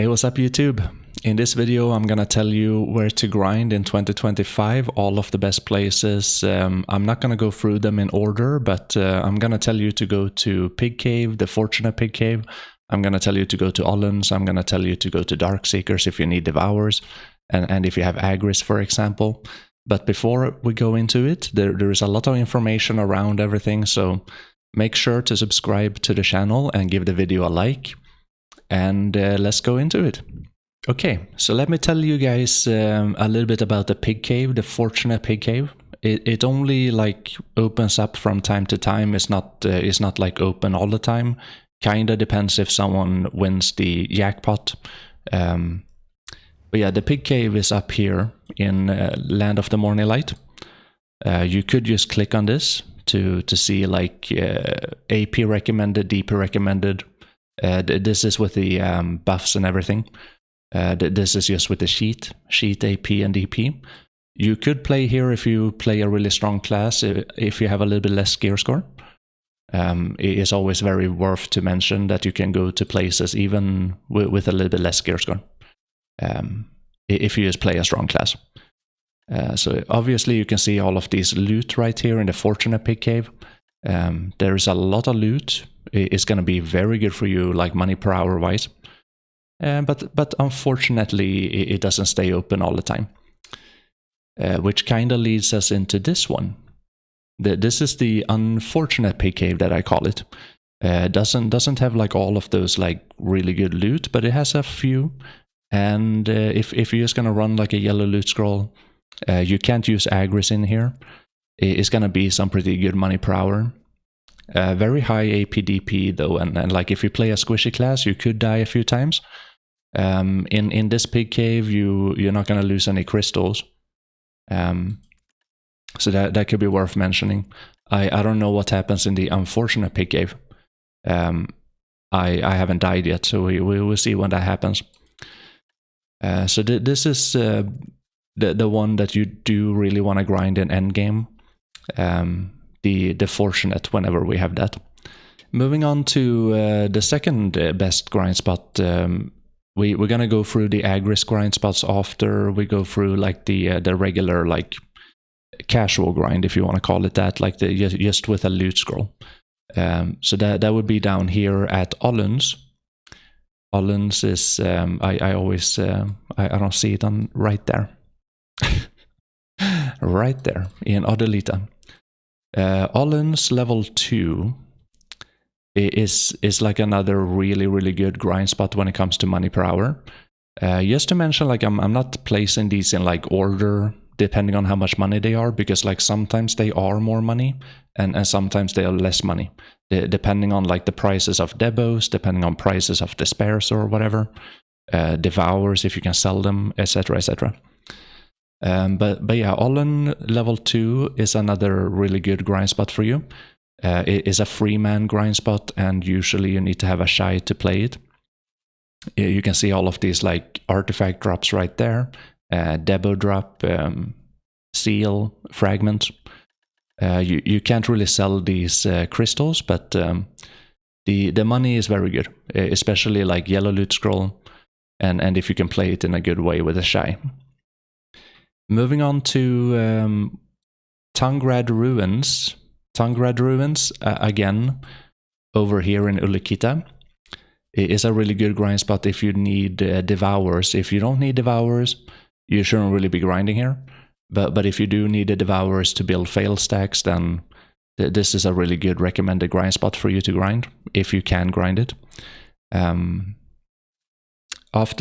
Hey, what's up YouTube? In this video I'm gonna tell you where to grind in 2025, all of the best places. I'm not gonna go through them in order, but I'm gonna tell you to go to Pig Cave, the Fortunate Pig Cave. I'm gonna tell you to go to Ollens. I'm gonna tell you to go to Darkseekers if you need Devours, and if you have Agris, for example. But before we go into it, there is a lot of information around everything, so make sure to subscribe to the channel and give the video a like. And let's go into it. Okay, so let me tell you guys a little bit about the Pig Cave, the Fortunate Pig Cave. It only like opens up from time to time. It's not like open all the time. Kinda depends if someone wins the jackpot. But yeah, the Pig Cave is up here in Land of the Morning Light. You could just click on this to see like AP recommended, DP recommended. This is with the buffs and everything. This is just with the sheet AP and DP. You could play here if you play a really strong class, if you have a little bit less gear score. It is always very worth to mention that you can go to places even with a little bit less gear score, if you just play a strong class. So obviously you can see all of these loot right here in the Fortunate Pig Cave. There is a lot of loot. It's going to be very good for you, like money per hour wise. But unfortunately, it doesn't stay open all the time. Which kind of leads us into this one. This is the Unfortunate Pig Cave that I call it. Doesn't have like all of those like really good loot, but it has a few. And if you're just going to run like a yellow loot scroll, you can't use Agris in here. It's going to be some pretty good money per hour. Very high APDP though, and like if you play a squishy class, you could die a few times. In this Pig Cave, you're not going to lose any crystals. So that could be worth mentioning. I don't know what happens in the Unfortunate Pig Cave. I haven't died yet, so we will see when that happens. So this is the one that you do really want to grind in endgame. The Fortunate, whenever we have that. Moving on to the second best grind spot. We're gonna go through the Agris grind spots after we go through like the regular like casual grind, if you want to call it that, like the just with a loot scroll. So that would be down here at Ollens. Ollens is I always I don't see it on right there. Right there in Odelita. Ollens level 2 is like another really good grind spot when it comes to money per hour. Just to mention, like I'm not placing these in like order depending on how much money they are, because like sometimes they are more money and sometimes they are less money, depending on like the prices of debos, depending on prices of despairs or whatever, devours if you can sell them, etc, etc. But yeah, Ollen level 2 is another really good grind spot for you. It is a free man grind spot, and usually you need to have a shy to play it. You can see all of these like artifact drops right there, debo drop, seal, fragments. You can't really sell these crystals, but the money is very good, especially like yellow loot scroll, and if you can play it in a good way with a shy. Moving on to Tangrad Ruins. Tangrad Ruins, again, over here in Ulikita. It is a really good grind spot if you need Devours. If you don't need Devours, you shouldn't really be grinding here. But if you do need the Devours to build fail stacks, then this is a really good recommended grind spot for you to grind, if you can grind it. After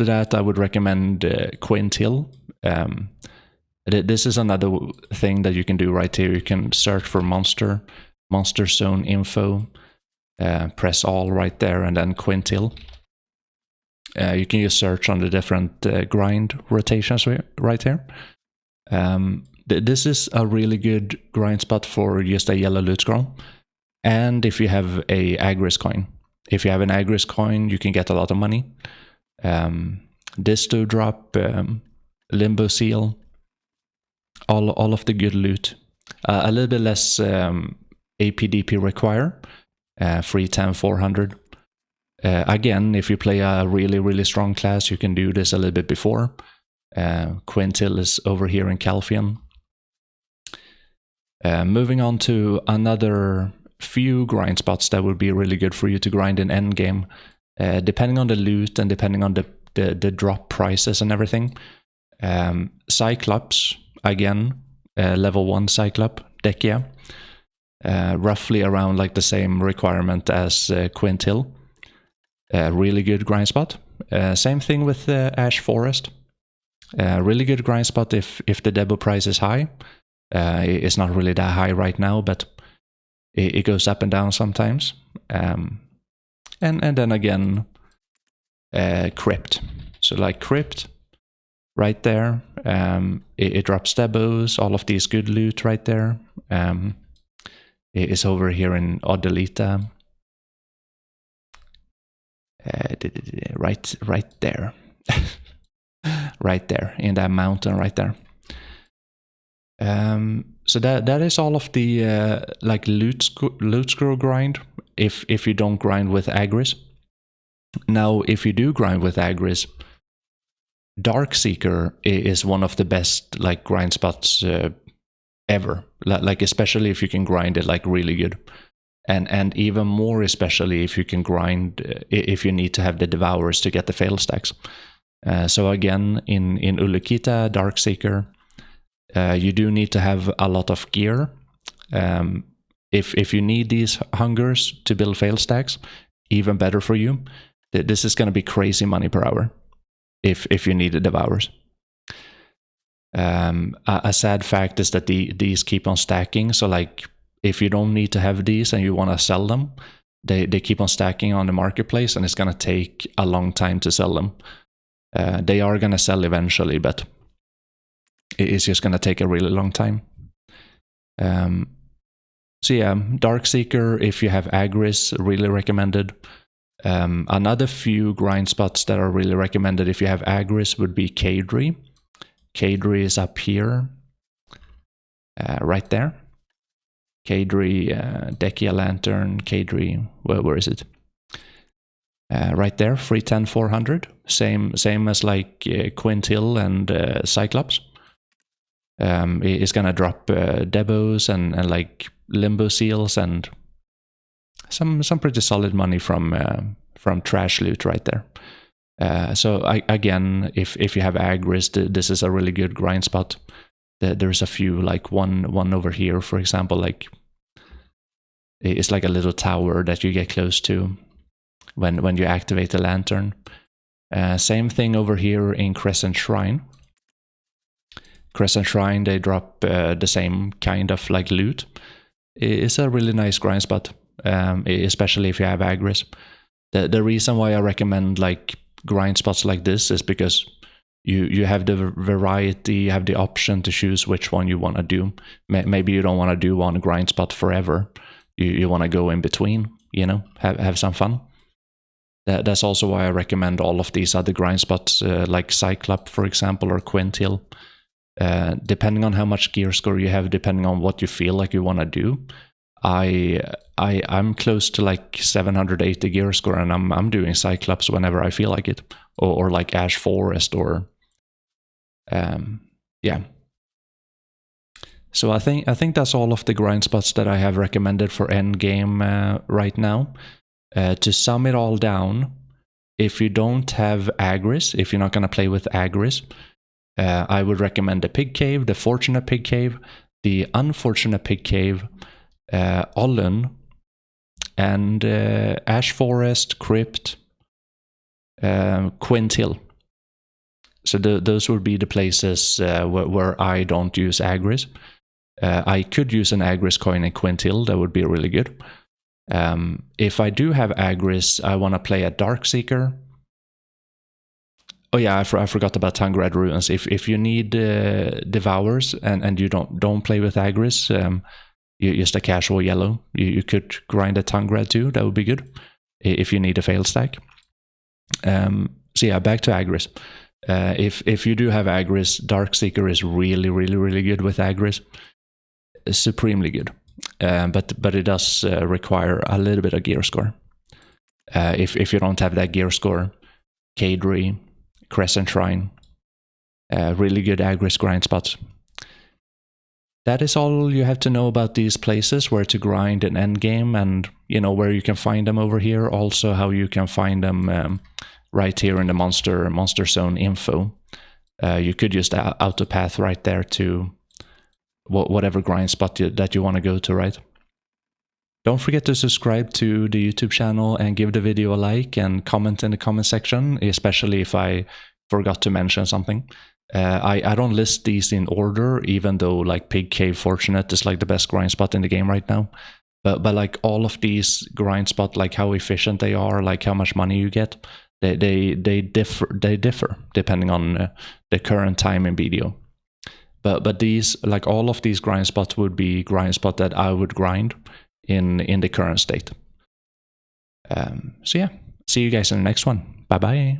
that, I would recommend Quint Hill. This is another thing that you can do right here. You can search for monster zone info, press all right there, and then Quint Hill. You can just search on the different grind rotations right here. This is a really good grind spot for just a yellow loot scroll. And if you have a Agris coin. If you have an Agris coin, you can get a lot of money. Disto drop, Limbo seal, all of the good loot. A little bit less APDP require, 310, 400. Again, if you play a really strong class, you can do this a little bit before. Quintil is over here in Calphion. Moving on to another few grind spots that would be really good for you to grind in endgame, depending on the loot and depending on the drop prices and everything. Cyclops, again, level 1 Cyclop, Dekia, roughly around like the same requirement as Quintil. Really good grind spot. Same thing with Ash Forest. Really good grind spot if the debo price is high. It's not really that high right now, but it goes up and down sometimes. And then again, Crypt. So like Crypt, right there. It drops debos, all of these good loot right there. It is over here in Odelita. Right there. Right there, in that mountain right there. So that is all of the like loot scroll grind if you don't grind with Agris. Now, if you do grind with Agris, Darkseeker is one of the best like grind spots ever. Like especially if you can grind it like really good, and even more especially if you can grind if you need to have the Devourers to get the fail stacks. So again, in Ulukita, Darkseeker, you do need to have a lot of gear. If you need these hungers to build fail stacks, even better for you. This is going to be crazy money per hour if you need the Devourers. A sad fact is that these keep on stacking. So like if you don't need to have these and you want to sell them, they keep on stacking on the marketplace, and it's going to take a long time to sell them. They are going to sell eventually, but it's just going to take a really long time. So yeah, Darkseeker, if you have Agris, really recommended. Another few grind spots that are really recommended if you have Agris would be Kadri. Kadri is up here, right there. Kadri, Dekia Lantern, Kadri, where is it? Right there, 310, 400. Same as like Quintil and Cyclops. It's gonna drop Debos and like Limbo Seals and some pretty solid money from trash loot right there. So again, if you have Agris, this is a really good grind spot. There's a few, like one over here, for example, like it's like a little tower that you get close to when you activate the lantern. Same thing over here in Crescent Shrine. Crescent Shrine, they drop the same kind of like loot. It's a really nice grind spot, especially if you have Agris. The reason why I recommend like grind spots like this is because you have the variety, you have the option to choose which one you want to do. Maybe you don't want to do one grind spot forever. You want to go in between, you know, have some fun. That's also why I recommend all of these other grind spots, like Cyclops, for example, or Quintil. Depending on how much gear score you have, depending on what you feel like you want to do. I'm close to like 780 gear score, and I'm doing Cyclops whenever I feel like it, or like Ash Forest, or yeah. So I think that's all of the grind spots that I have recommended for endgame right now. To sum it all down, if you don't have Agris, if you're not going to play with Agris, I would recommend the Pig Cave, the Fortunate Pig Cave, the Unfortunate Pig Cave, Olun, and Ash Forest, Crypt, Quintil. So those would be the places where I don't use Agris. I could use an Agris coin in Quintil, that would be really good. If I do have Agris, I want to play a Darkseeker. Oh yeah, I forgot about Tangrad Ruins. If you need Devours and you don't play with Agris, you just a casual yellow, you could grind a Tangrad too. That would be good if you need a fail stack. So yeah, back to Agris. If you do have Agris, Darkseeker is really good with Agris. Supremely good. But it does require a little bit of gear score. if you don't have that gear score. Cadre, Crescent Shrine, really good Agris grind spots. That is all you have to know about these places, where to grind in endgame, and you know where you can find them over here. Also how you can find them right here in the monster zone info. You could just auto path right there to whatever grind spot that you want to go to, right? Don't forget to subscribe to the YouTube channel and give the video a like and comment in the comment section, especially if I forgot to mention something. I don't list these in order, even though like Pig Cave Fortunate is like the best grind spot in the game right now. But like all of these grind spot, like how efficient they are, like how much money you get, they differ depending on the current time in BDO. But these, like all of these grind spots would be grind spot that I would grind in the current state. So yeah, see you guys in the next one. Bye bye.